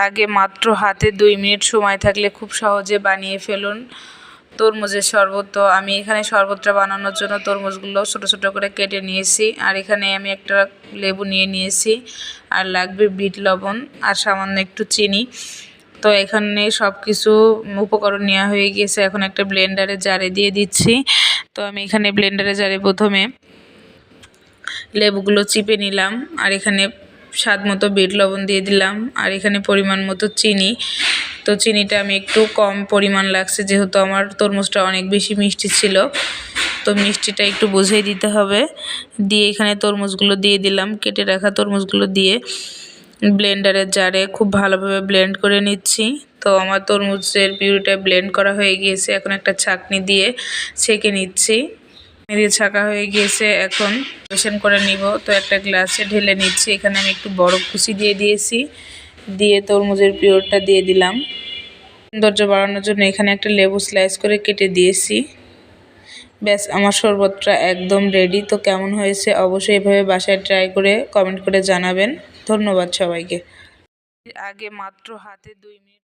আগে মাত্র হাতে 2 মিনিট সময় থাকলে খুব সহজে বানিয়ে ফেলুন তরমুজের শরবত। তো আমি এখানে শরবতটা বানানোর জন্য তরমুজগুলো ছোট ছোট করে কেটে নিয়েছি, আর এখানে আমি একটা লেবু নিয়েছি, আর লাগবে বিট লবণ আর সামান্য একটু চিনি। তো এখানে সব কিছু উপকরণ নেওয়া হয়ে গিয়েছে, এখন একটা ব্লেন্ডারে জারে দিয়ে দিচ্ছি। তো আমি এখানে ব্লেন্ডারে জারে প্রথমে লেবুগুলো চিপে নিলাম, আর এখানে স্বাদ মতো বিট লবণ দিয়ে দিলাম, আর এখানে পরিমাণ মতো চিনি। তো চিনিটা আমি একটু কম পরিমাণ লাগছে, যেহেতু আমার তরমুজটা অনেক বেশি মিষ্টি ছিল, তো মিষ্টিটা একটু বুঝেই দিতে হবে। দিয়ে এখানে তরমুজগুলো দিয়ে দিলাম, কেটে রাখা তরমুজগুলো দিয়ে ব্লেন্ডারের জারে খুব ভালোভাবে ব্লেন্ড করে নিচ্ছি। তো আমার তরমুজের পিউরিটা ব্লেন্ড করা হয়ে গিয়েছে, এখন একটা ছাঁকনি দিয়ে ছেঁকে নিচ্ছি। দিয়ে ছাঁকা হয়ে গিয়েছে, এখন পরিবেশন করে নিব। তো একটা গ্লাসে ঢেলে নিচ্ছি, এখানে আমি একটু বরফ কুচি দিয়ে দিয়েছি, দিয়ে তরমুজের পিউরটা দিয়ে দিলাম। সৌন্দর্য বাড়ানোর জন্য এখানে একটা লেবু স্লাইস করে কেটে দিয়েছি। ব্যাস, আমার শরবতটা একদম রেডি। তো কেমন হয়েছে অবশ্যই এভাবে বাসায় ট্রাই করে কমেন্ট করে জানাবেন। ধন্যবাদ সবাইকে। আগে মাত্র হাতে 2 মিনিট